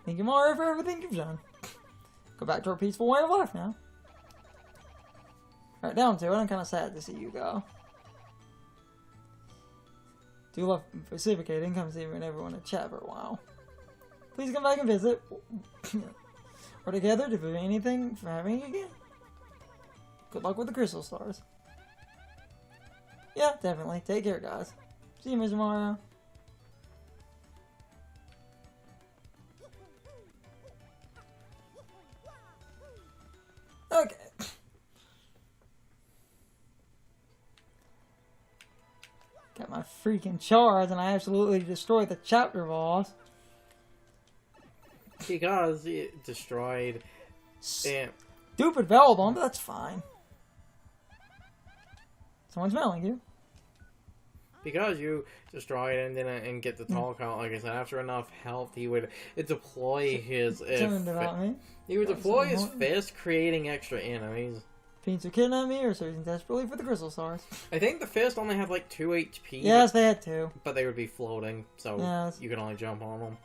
Thank you, Mario, for everything you've done. Go back to our peaceful way of life now. Alright, down to it. I'm kind of sad to see you go. Do love reciprocating. Come see me and everyone to chat for a while. Please come back and visit. We're together to prevent anything from happening again. Good luck with the crystal stars. Yeah, definitely. Take care, guys. See you, Mr. Mario. Okay. Got my freaking shards, and I absolutely destroyed the chapter boss. Because it destroyed... Stupid Velbon, but that's fine. Someone's mailing you. Because you destroyed it and didn't get the talk out, like I said, after enough health, he would deploy his... He would deploy his fist, creating extra enemies. Fiends are kidnapping me or searching desperately for the crystal stars. I think the fist only had like 2 HP. Yes, they had 2. But they would be floating, so yes. You could only jump on them.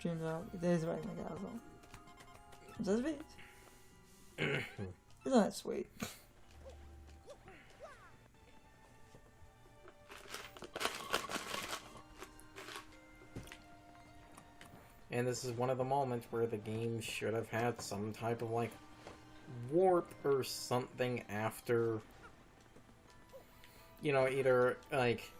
Dreams out. It is right, my guys. What's that speech? Isn't that sweet? And this is one of the moments where the game should have had some type of, like, warp or something after, you know, either, like,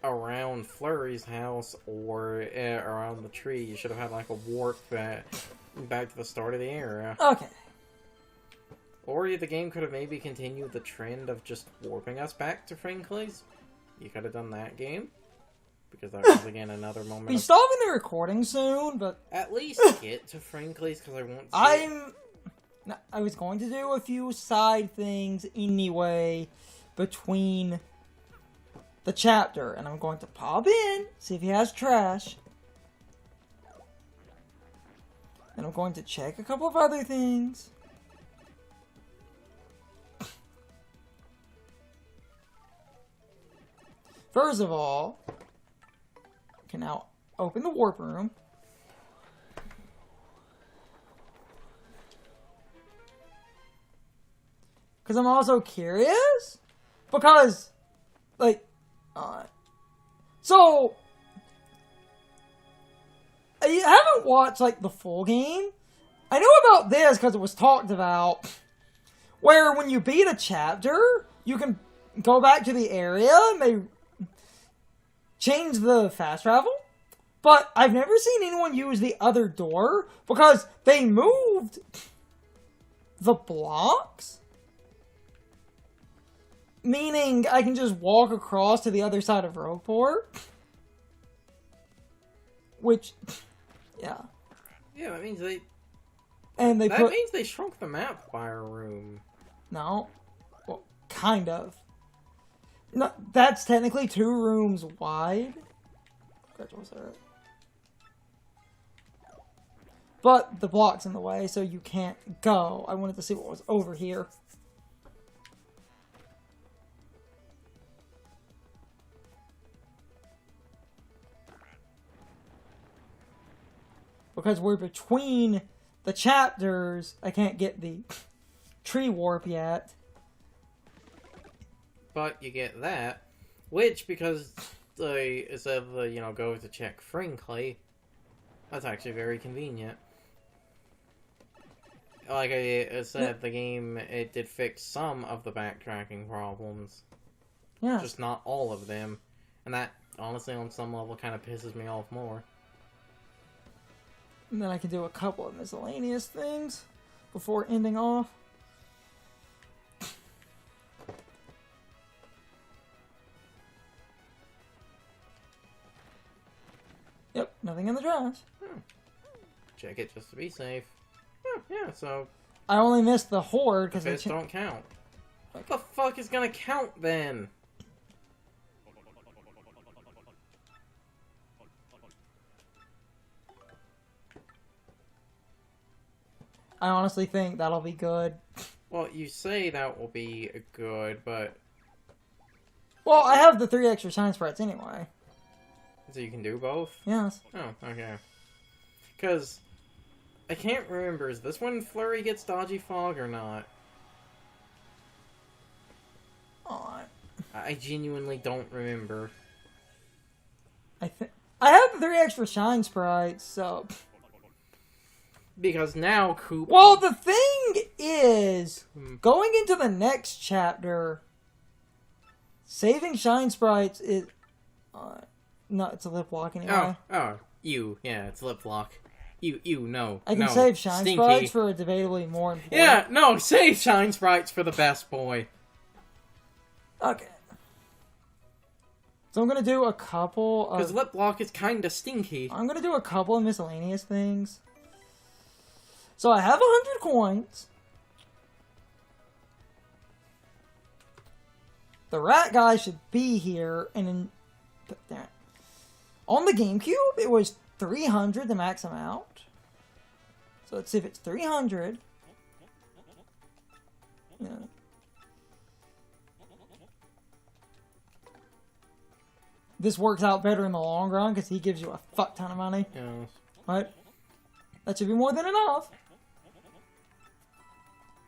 around Flurry's house or around the tree. You should have had, like, a warp back to the start of the area. Okay. Or the game could have maybe continued the trend of just warping us back to Frinkly's. You could have done that game. Because that was, again, another moment. Be stopping the recording soon, but... At least get to Frinkly's, because I want to... I was going to do a few side things anyway between the chapter, and I'm going to pop in, see if he has trash. And I'm going to check a couple of other things. First of all... can now open the warp room. Because I'm also curious. Because, like, so, I haven't watched, like, the full game. I know about this because it was talked about. Where when you beat a chapter, you can go back to the area and they change the fast travel, but I've never seen anyone use the other door because they moved the blocks. Meaning I can just walk across to the other side of Rogueport. Which, yeah. Yeah, that means they... And that means they shrunk the map by a room. No. Well, kind of. No, that's technically 2 rooms wide. But the block's in the way, so you can't go. I wanted to see what was over here. Because we're between the chapters, I can't get the tree warp yet. But you get that, which, because they instead of, you know, go to check Frinkly, that's actually very convenient. Like I said, the game, it did fix some of the backtracking problems. Yeah. Just not all of them. And that, honestly, on some level, kind of pisses me off more. And then I can do a couple of miscellaneous things before ending off. Yep, nothing in the trash. Check it just to be safe. Yeah, so... I only missed the horde because fists don't count. What the fuck is gonna count then? I honestly think that'll be good. Well, you say that will be good, but... Well, I have the 3 extra shine sprites anyway. So you can do both? Yes. Oh, okay. Because I can't remember. Is this when Flurry gets Dodgy Fog or not? I genuinely don't remember. I have the 3 extra shine sprites, so... Because now Coop... Well, the thing is, going into the next chapter, saving shine sprites is... no, it's a lip lock anyway. Yeah, it's lip lock. No. I can save shine sprites for a debatably more important... Yeah, no, save shine sprites for the best boy. Okay. So I'm going to do a couple of... Because lip lock is kind of stinky. I'm going to do a couple of miscellaneous things. So I have 100 coins. The rat guy should be here, and then... Damn it. On the GameCube, it was 300 the max amount. So let's see if it's 300. Yeah. This works out better in the long run because he gives you a fuck ton of money. Yeah. Right? That should be more than enough.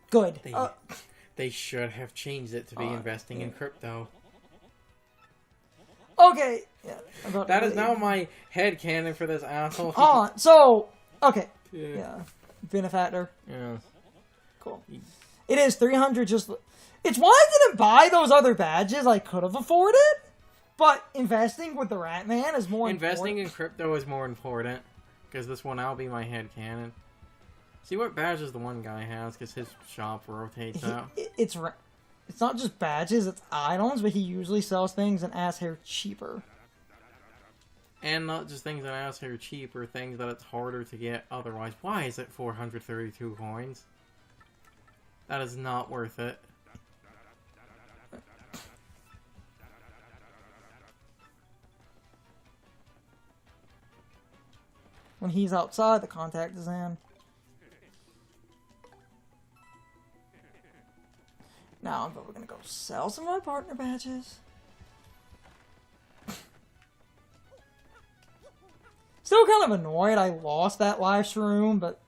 Good. They should have changed it to be investing in crypto. Okay. Yeah. That is now my headcanon for this asshole. So, okay. Yeah. Benefactor. Yeah. Cool. It is 300 just... It's why I didn't buy those other badges I could have afforded. But investing with the Rat Man is more important. Investing in crypto is more important. Because this will now be my headcanon. See what badges the one guy has, because his shop rotates out. It's not just badges, it's items, but he usually sells things and ass hair cheaper. And not just things that ass hair cheaper, things that it's harder to get otherwise. Why is it 432 coins? That is not worth it. When he's outside, the contact is in. Now I'm probably gonna go sell some of my partner badges. Still kind of annoyed I lost that live stream, but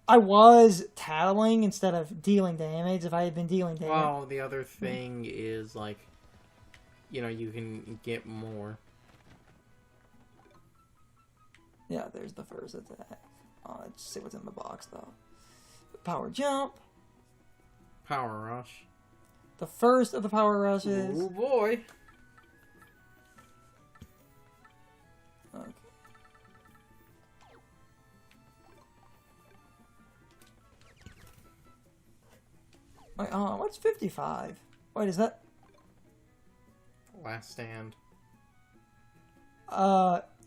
I was tattling instead of dealing damage. If I had been dealing damage. Well, the other thing is, like, you know, you can get more. Yeah, there's the first attack. Let's see what's in the box, though. Power jump. Power rush. The first of the power rushes. Oh boy. Okay. Wait, what's 55? Wait, is that... Last stand.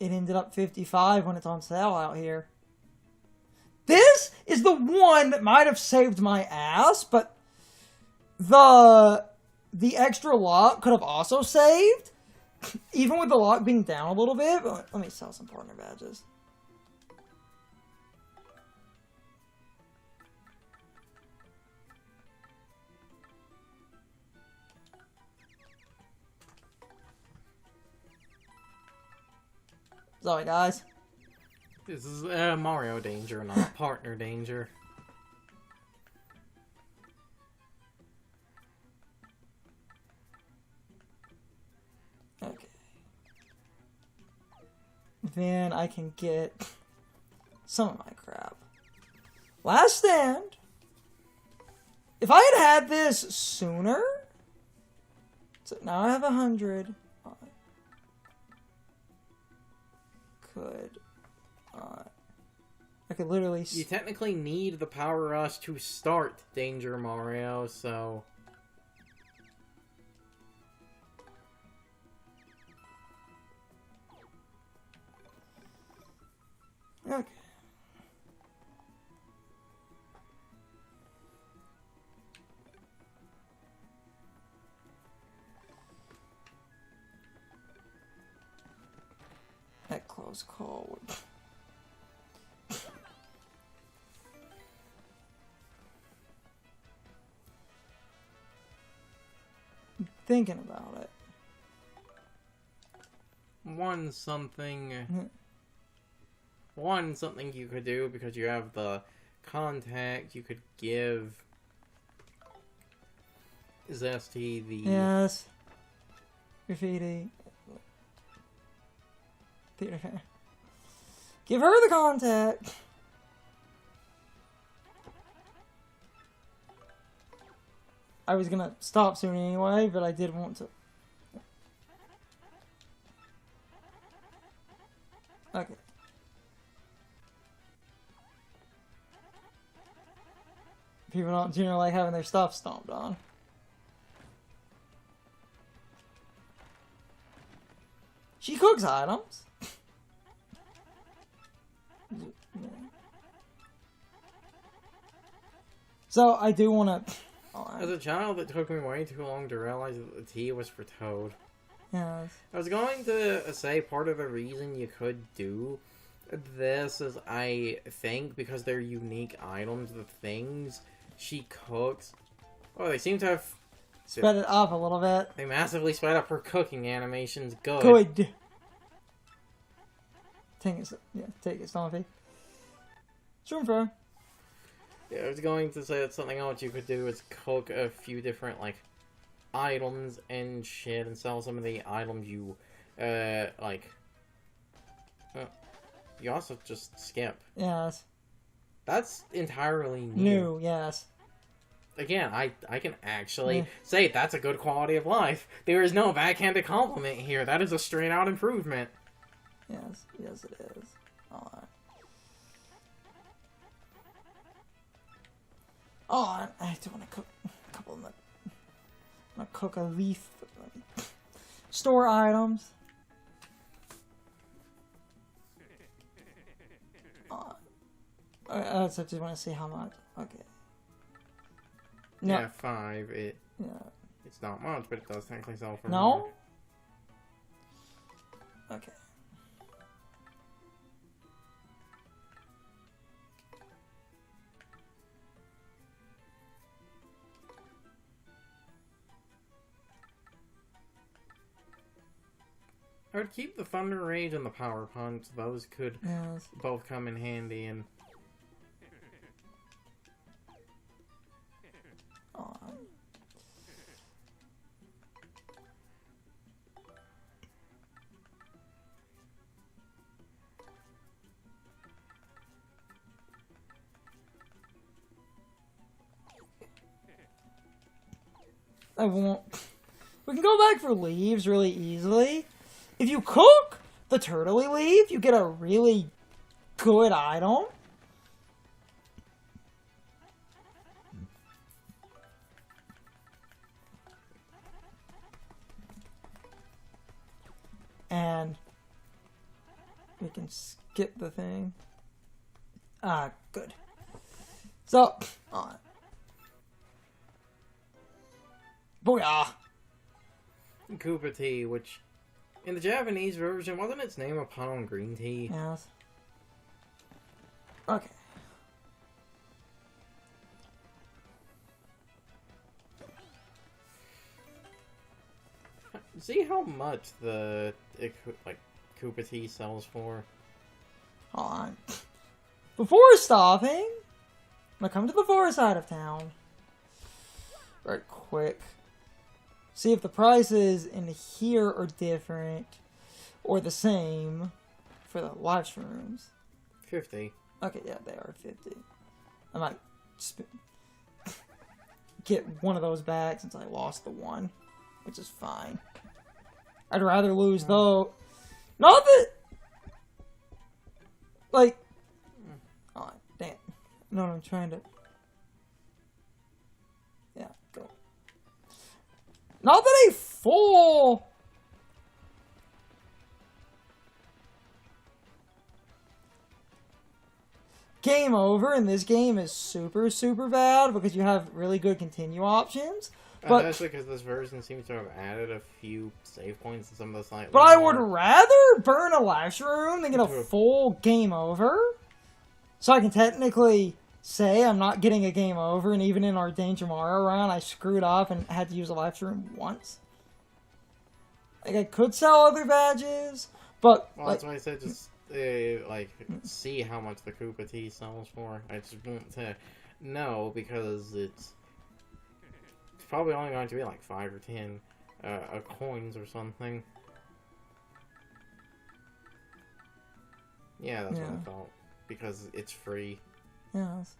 It ended up 55 when it's on sale out here. This is the one that might have saved my ass, but the extra lock could have also saved, even with the lock being down a little bit. But let me sell some partner badges. Sorry, guys. This is Mario danger, not partner danger. Okay. Then I can get some of my crap. Last stand. If I had this sooner... So now I have 100. I could literally... You technically need the power rush to start Danger Mario, so... Okay. That close call would... Thinking about it. One something... one, something you could do, because you have the contact, you could give Zesty the... Yes. Graffiti. Give her the contact. I was gonna stop soon anyway, but I did want to. Okay. People don't generally like having their stuff stomped on. She cooks items. So I do want to. As a child, it took me way too long to realize that the T was for Toad. Yes. I was going to say part of the reason you could do this is, I think, because they're unique items, the things she cooks. Oh, they seem to have sped it up a little bit. They massively sped up her cooking animations. Good. Good. Take it, Stompy. Shroom throw. Yeah, I was going to say that something else you could do is cook a few different, like, items and shit, and sell some of the items you, like... you also just skip. Yes. That's entirely new. Yes. Again, I can actually say that's a good quality of life. There is no backhanded compliment here. That is a straight-out improvement. Yes. Yes, it is. Alright. Oh, I do want to cook a couple of them. I'm going to cook a leaf. Store items. I just want to see how much. Okay. No. Yeah, 5. It's not much, but it does technically sell for no? more. Okay. I would keep the Thunder Rage and the Power Punch. Those could both come in handy. And I won't. We can go back for leaves really easily. If you cook the turtley leaf, you get a really good item. And we can skip the thing. Ah, good. So, on. Booyah! Koopa Tea, which in the Japanese version, wasn't its name a pun on green tea? Yes. Okay. See how much the Koopa Tea sells for? Hold on. Before stopping, I'm gonna come to the far side of town. Right quick. See if the prices in here are different or the same for the live streams. 50. Okay, yeah, they are 50. I might get one of those back since I lost the one, which is fine. I'd rather lose though. Not that, like, oh damn, no, I'm trying to. Yeah, go. Not that a full. Game over in this game is super, super bad because you have really good continue options. But especially because this version seems to have added a few save points in some of the slightly. But I would rather burn a live stream than get a full game over. So I can technically say I'm not getting a game over, and even in our Danger Mario round, I screwed up and had to use a live stream once. Like, I could sell other badges, but well, that's why I said just like, see how much the Koopa Tea sells for. I just want to know, because it's probably only going to be like 5 or 10 coins or something. Yeah, that's what I thought. Because it's free. Yes.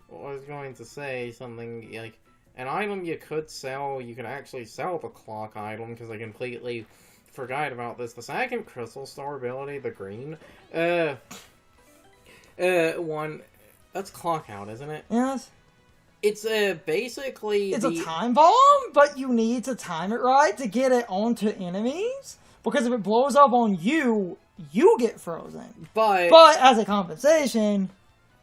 Well, I was going to say something like, an item you could sell, you could actually sell the clock item, because I completely forgot about this. The second crystal star ability, the green, one, that's clock out, isn't it? Yes. It's basically it's a time bomb, but you need to time it right to get it onto enemies, because if it blows up on you, you get frozen. But as a compensation...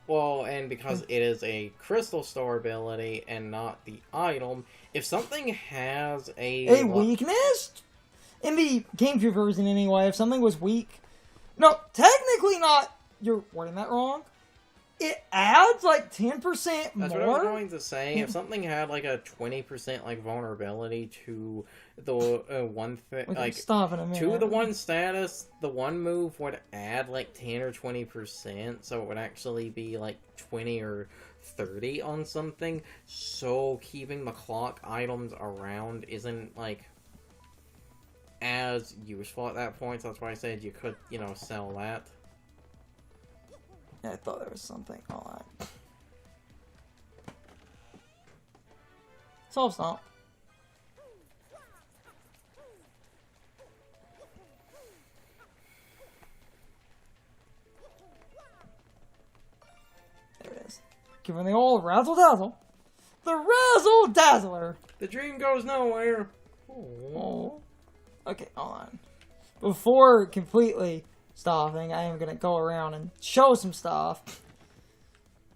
Well, and because it is a crystal star ability and not the item, if something has a weakness, in the GameCube version anyway, if something was weak... No, technically not... You're wording that wrong. It adds like 10% more. That's what I was going to say. If something had like a 20% like vulnerability to the one thing, like stop in a minute. To the one status, the one move would add like 10 or 20%, so it would actually be like 20 or 30 on something. So keeping the clock items around isn't like as useful at that point. So that's why I said you could, sell that. Yeah, I thought there was something. Hold on. Solve Stomp. There it is. Giving the old razzle dazzle. The razzle dazzler. The dream goes nowhere. Oh. Okay, hold on. Before completely stopping, I am going to go around and show some stuff.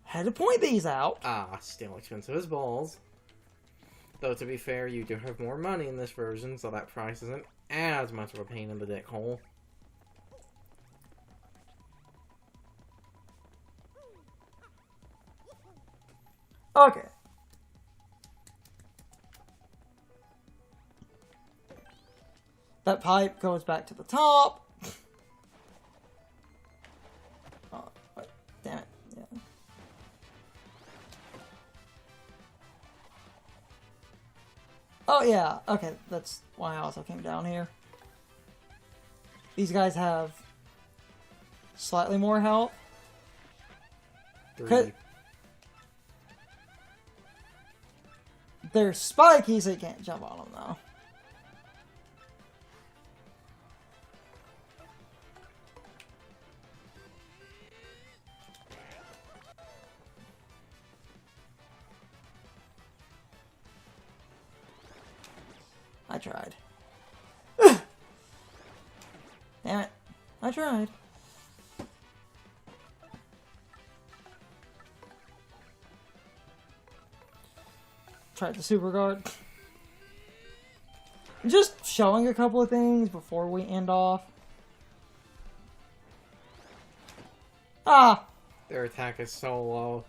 Had to point these out. Still expensive as balls. Though, to be fair, you do have more money in this version, so that price isn't as much of a pain in the dick hole. Okay. That pipe goes back to the top. Oh, wait, damn it. Yeah. Oh, yeah. Okay, that's why I also came down here. These guys have slightly more health. 3. They're spiky, so you can't jump on them, though. I tried. Damn it. I tried. Tried the super guard. Just showing a couple of things before we end off. Their attack is so low.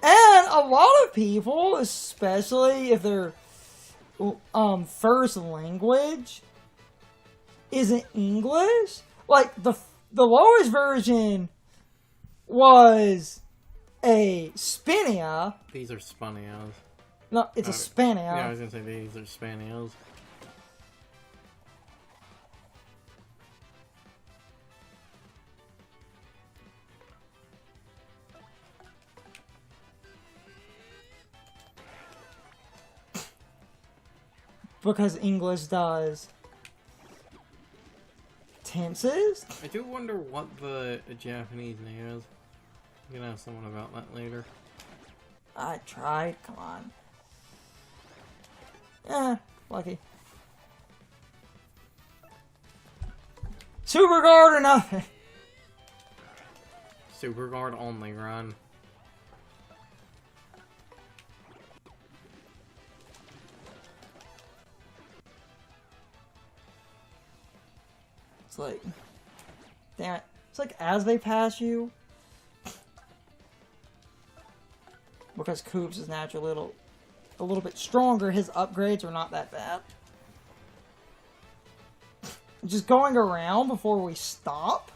And a lot of people, especially if their first language isn't English, like the lowest version was a Spinia. These are Spaniels. No, it's a Spania. Yeah, I was gonna say these are Spaniels. Because English does tenses. I do wonder what the Japanese name is. I'm gonna ask someone about that later. I tried. Come on. Lucky. Super guard or nothing. Super guard only run. It's like, damn it. It's like as they pass you. Because Koops is naturally a little bit stronger, his upgrades are not that bad. just going around before we stop.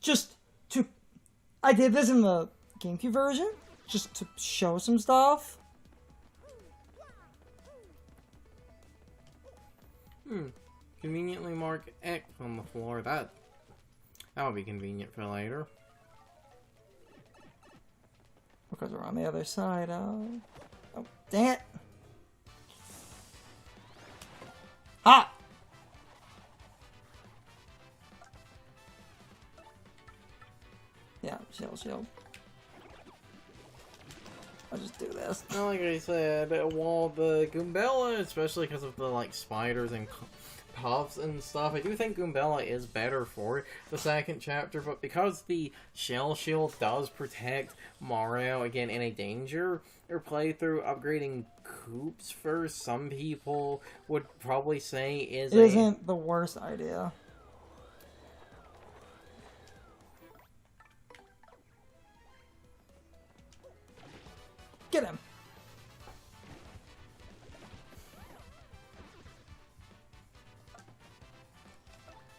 Just to... I did this in the GameCube version, just to show some stuff. Conveniently mark X on the floor. That would be convenient for later. Because we're on the other side of... Oh, dang it! Ah! Yeah, shield. I'll just do this. Well, like I said, while the Goombella, especially because of the, like, spiders and puffs and stuff, I do think Goombella is better for the second chapter, but because the Shell Shield does protect Mario, again, in a danger or playthrough, upgrading Koops for some people would probably say isn't the worst idea. Get him.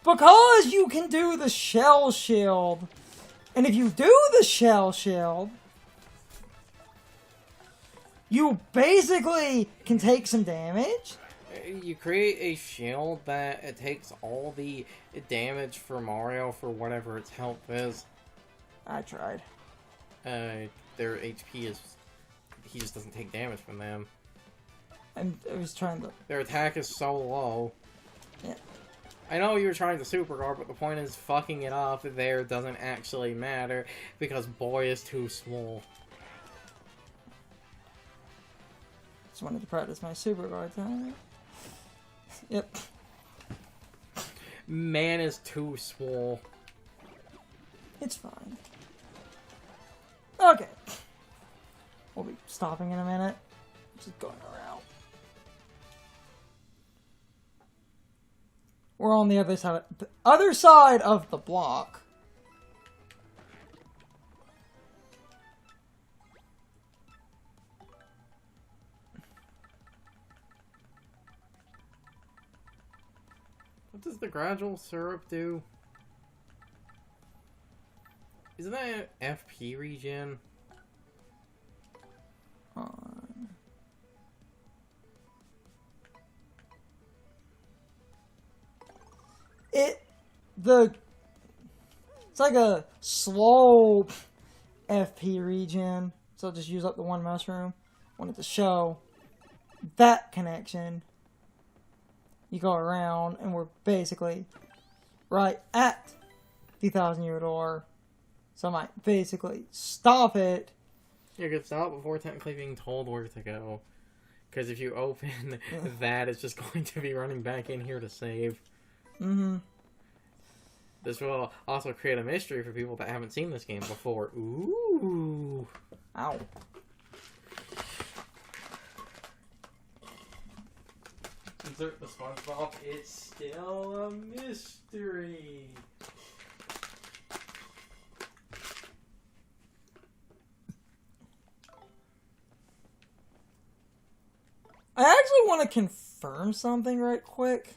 Because you can do the Shell Shield. And if you do the Shell Shield, you basically can take some damage. You create a shield that it takes all the damage for Mario for whatever its health is. I tried. Their HP is... He just doesn't take damage from them. I was trying to... Their attack is so low. Yeah. I know you're trying to super guard, but the point is fucking it up there doesn't actually matter because boy is too small. Just wanted to practice my super guard time. Yep. Man is too small. It's fine. Okay. We'll be stopping in a minute. Just going around. We're on the other side of the block. What does the gradual syrup do? Isn't that an FP regen? It's like a slow FP regen, so I'll just use up the one mushroom. Wanted to show that connection. You go around, and we're basically right at the 1,000-year door, so I might basically stop it. You could stop before technically being told where to go. Because if you open that, it's just going to be running back in here to save. Mm-hmm. This will also create a mystery for people that haven't seen this game before. Ooh. Ow. Insert the SpongeBob. It's still a mystery. I actually want to confirm something right quick.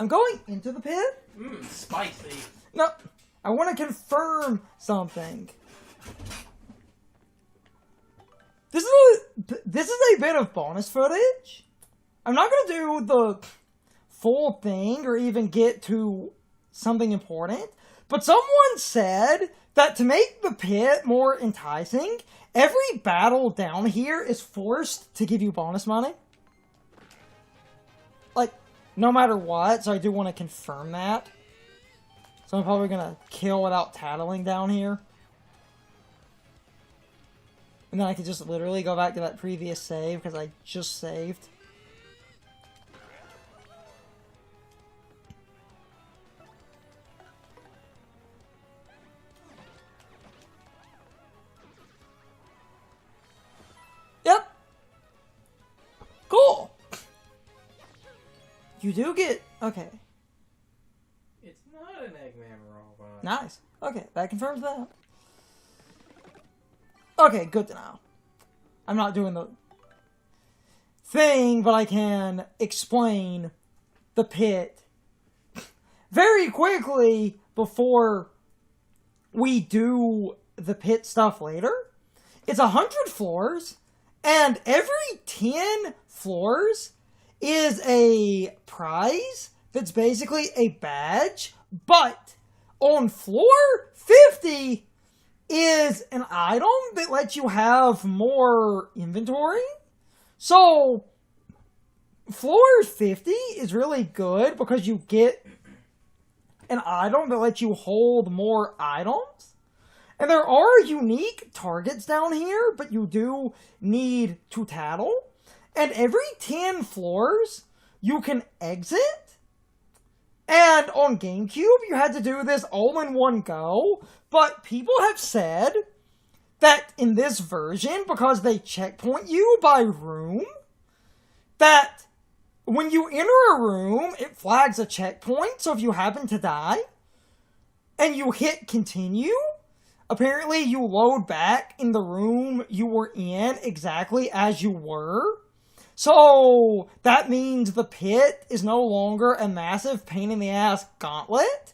I'm going into the pit. Spicy. No, I want to confirm something. This is a bit of bonus footage. I'm not going to do the full thing or even get to something important, but someone said that to make the pit more enticing, every battle down here is forced to give you bonus money. Like, no matter what, so I do want to confirm that. So I'm probably going to kill without tattling down here. And then I could just literally go back to that previous save, because I just saved. Yep. Cool. You do get... Okay. It's not an Eggman robot. Nice. Okay, that confirms that. Okay, good to know. I'm not doing the thing, but I can explain the pit very quickly before we do the pit stuff later. It's 100 floors, and every 10 floors is a prize that's basically a badge, but on floor 50 is an item that lets you have more inventory. So, floor 50 is really good because you get an item that lets you hold more items. And there are unique targets down here, but you do need to tattle. And every 10 floors, you can exit. And on GameCube, you had to do this all in one go. But people have said that in this version, because they checkpoint you by room, that when you enter a room, it flags a checkpoint. So if you happen to die and you hit continue, apparently you load back in the room you were in exactly as you were. So that means the pit is no longer a massive pain in the ass gauntlet,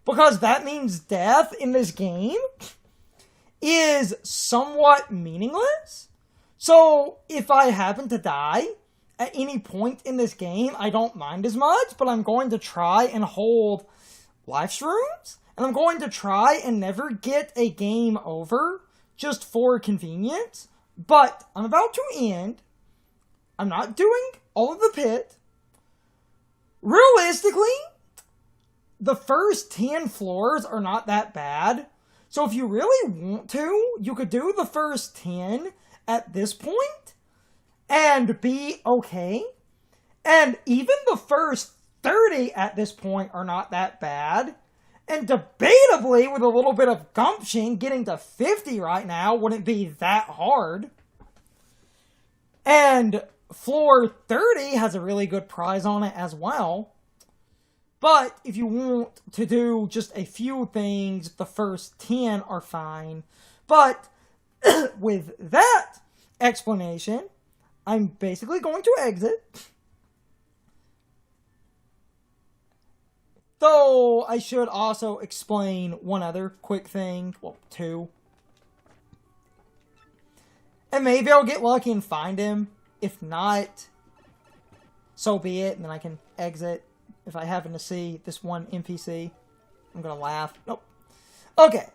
because that means death in this game is somewhat meaningless. So if I happen to die at any point in this game, I don't mind as much, but I'm going to try and hold life streams, and I'm going to try and never get a game over just for convenience. But I'm about to end. I'm not doing all of the pit. Realistically, the first 10 floors are not that bad. So if you really want to, you could do the first 10 at this point and be okay. And even the first 30 at this point are not that bad. And debatably, with a little bit of gumption, getting to 50 right now wouldn't be that hard. And floor 30 has a really good prize on it as well. But if you want to do just a few things, the first 10 are fine. But with that explanation, I'm basically going to exit. Though I should also explain one other quick thing. Well, two. And maybe I'll get lucky and find him. If not, so be it. And then I can exit if I happen to see this one NPC. I'm gonna laugh. Nope. Okay.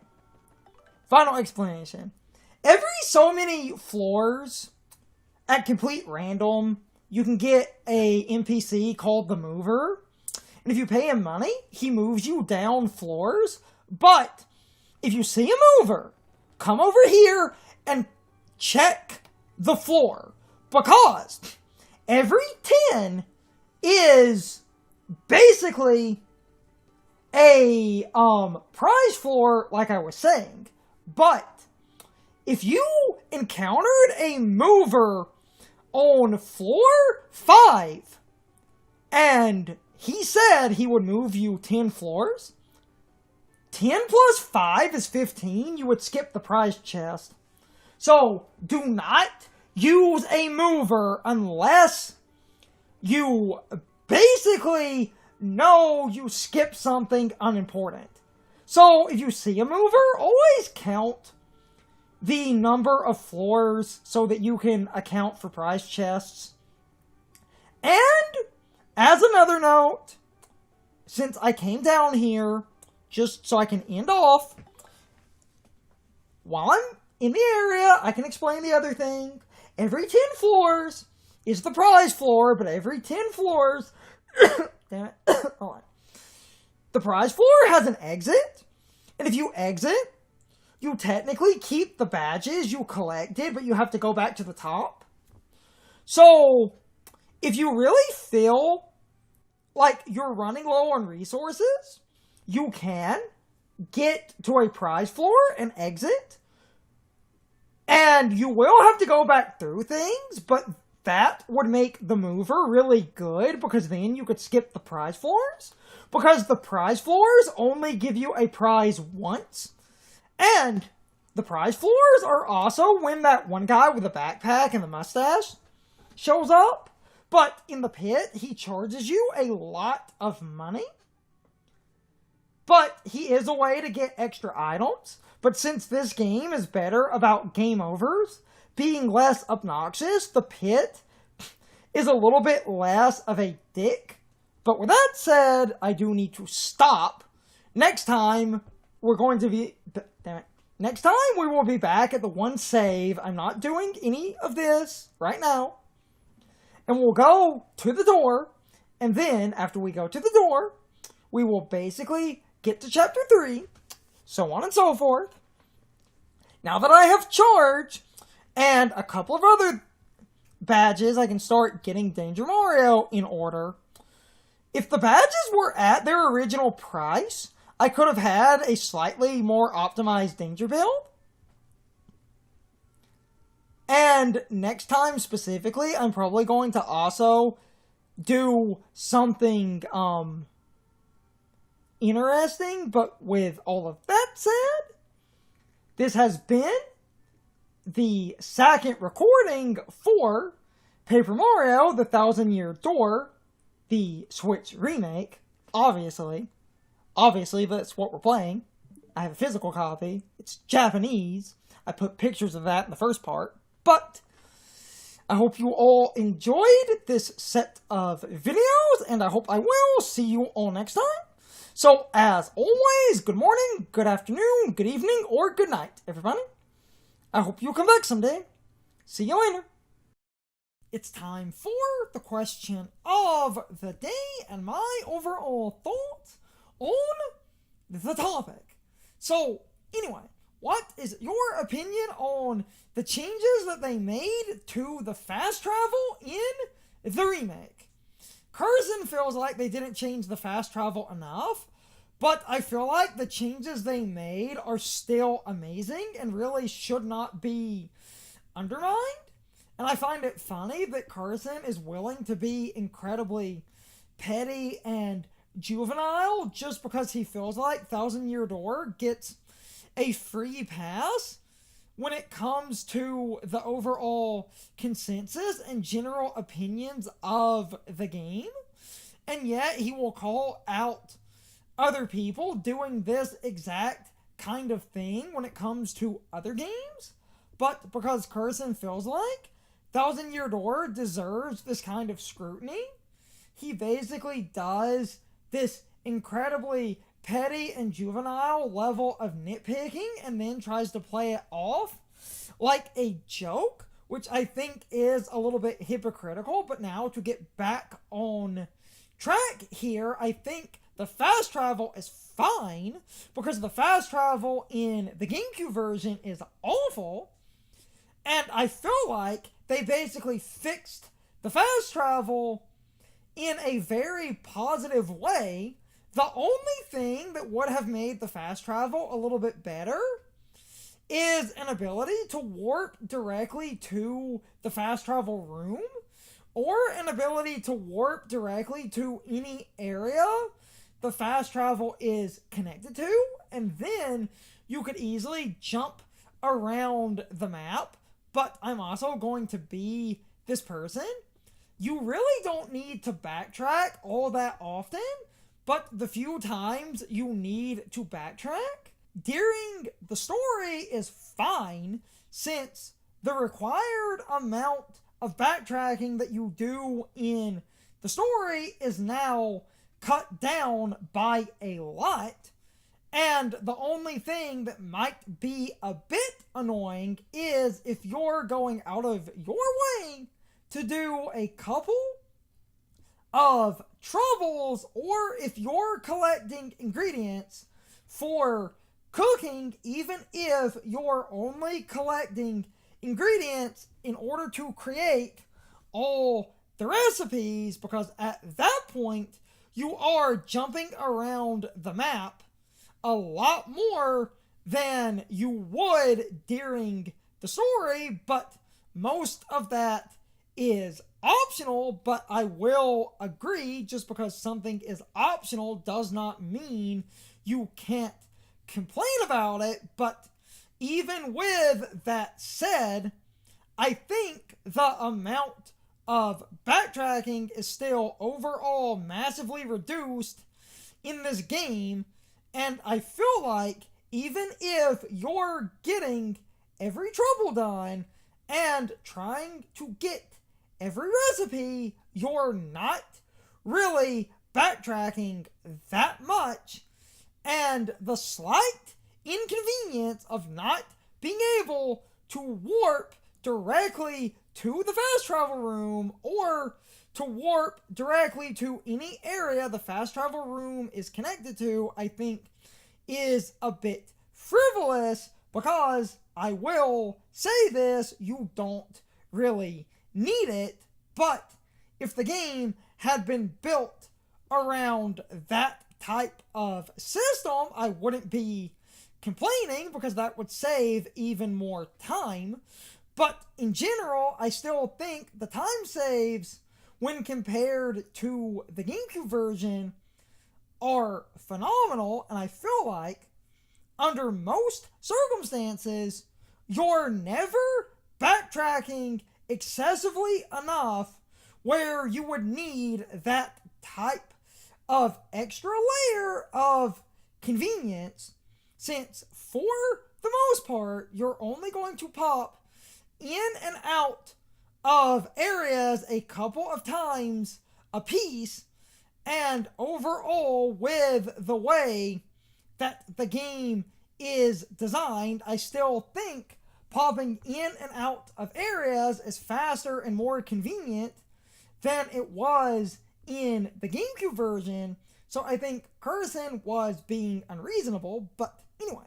Final explanation. Every so many floors, at complete random, you can get a NPC called the Mover. And if you pay him money, he moves you down floors. But if you see a mover, come over here and check the floor. Because every 10 is basically a prize floor, like I was saying. But if you encountered a mover on floor 5 and he said he would move you 10 floors, 10 plus 5 is 15, you would skip the prize chest. So do not use a mover unless you basically know you skipped something unimportant. So if you see a mover, always count the number of floors so that you can account for prize chests. And as another note, since I came down here just so I can end off, while I'm in the area, I can explain the other thing. Every 10 floors is the prize floor, but every 10 floors... damn it. Hold on. The prize floor has an exit, and if you exit, you technically keep the badges you collected, but you have to go back to the top. So, if you really feel like you're running low on resources, you can get to a prize floor and exit. And you will have to go back through things, but that would make the mover really good, because then you could skip the prize floors. Because the prize floors only give you a prize once. And the prize floors are also when that one guy with a backpack and a mustache shows up. But in the pit, he charges you a lot of money. But he is a way to get extra items. But since this game is better about game overs, being less obnoxious, the pit is a little bit less of a dick. But with that said, I do need to stop. Next time, we're going to be... Damn it. Next time, we will be back at the one save. I'm not doing any of this right now. And we'll go to the door. And then, after we go to the door, we will basically get to chapter 3. So on and so forth. Now that I have charged and a couple of other badges, I can start getting Danger Mario in order. If the badges were at their original price, I could have had a slightly more optimized Danger build. And next time specifically, I'm probably going to also do something interesting. But with all of that said, this has been the second recording for Paper Mario, the 1,000-Year Door, the Switch remake, obviously. Obviously, that's what we're playing. I have a physical copy. It's Japanese. I put pictures of that in the first part. But I hope you all enjoyed this set of videos, and I hope I will see you all next time. So, as always, good morning, good afternoon, good evening, or good night, everybody. I hope you'll come back someday. See you later. It's time for the question of the day and my overall thoughts on the topic. So, anyway, what is your opinion on the changes that they made to the fast travel in the remake? Curzon feels like they didn't change the fast travel enough, but I feel like the changes they made are still amazing and really should not be undermined. And I find it funny that Curzon is willing to be incredibly petty and juvenile just because he feels like 1,000-Year Door gets a free pass when it comes to the overall consensus and general opinions of the game. And yet he will call out other people doing this exact kind of thing when it comes to other games. But because Curzon feels like 1,000-Year Door deserves this kind of scrutiny, he basically does this incredibly petty and juvenile level of nitpicking and then tries to play it off like a joke, which I think is a little bit hypocritical. But now, to get back on track here, I think the fast travel is fine because the fast travel in the GameCube version is awful, and I feel like they basically fixed the fast travel in a very positive way. The only thing that would have made the fast travel a little bit better is an ability to warp directly to the fast travel room, or an ability to warp directly to any area the fast travel is connected to, and then you could easily jump around the map. But I'm also going to be this person. You really don't need to backtrack all that often, but the few times you need to backtrack during the story is fine, since the required amount of backtracking that you do in the story is now cut down by a lot. And the only thing that might be a bit annoying is if you're going out of your way to do a couple of troubles, or if you're collecting ingredients for cooking, even if you're only collecting ingredients in order to create all the recipes, because at that point you are jumping around the map a lot more than you would during the story. But most of that is optional. But I will agree, just because something is optional does not mean you can't complain about it. But even with that said, I think the amount of backtracking is still overall massively reduced in this game, and I feel like even if you're getting every trouble done and trying to get every recipe, you're not really backtracking that much, and the slight inconvenience of not being able to warp directly to the fast travel room or to warp directly to any area the fast travel room is connected to, I think is a bit frivolous, because I will say this, you don't really need it, but if the game had been built around that type of system, I wouldn't be complaining, because that would save even more time. But in general, I still think the time saves, when compared to the GameCube version, are phenomenal, and I feel like under most circumstances, you're never backtracking excessively enough where you would need that type of extra layer of convenience, since for the most part, you're only going to pop in and out of areas a couple of times a piece, and overall, with the way that the game is designed, I still think popping in and out of areas is faster and more convenient than it was in the GameCube version. So I think Curson was being unreasonable, but anyway,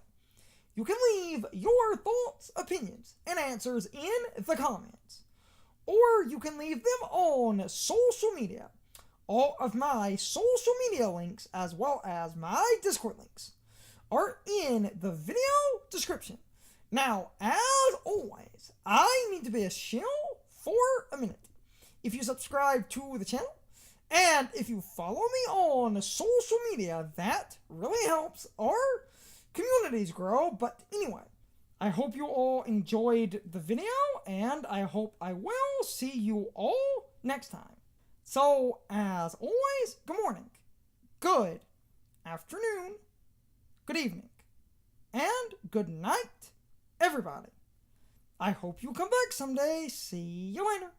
you can leave your thoughts, opinions, and answers in the comments, or you can leave them on social media. All of my social media links, as well as my Discord links, are in the video description. Now, as always, I need to be a shill for a minute. If you subscribe to the channel, and if you follow me on social media, that really helps our communities grow. But anyway, I hope you all enjoyed the video, and I hope I will see you all next time. So, as always, good morning, good afternoon, good evening, and good night, everybody. I hope you come back someday. See you later.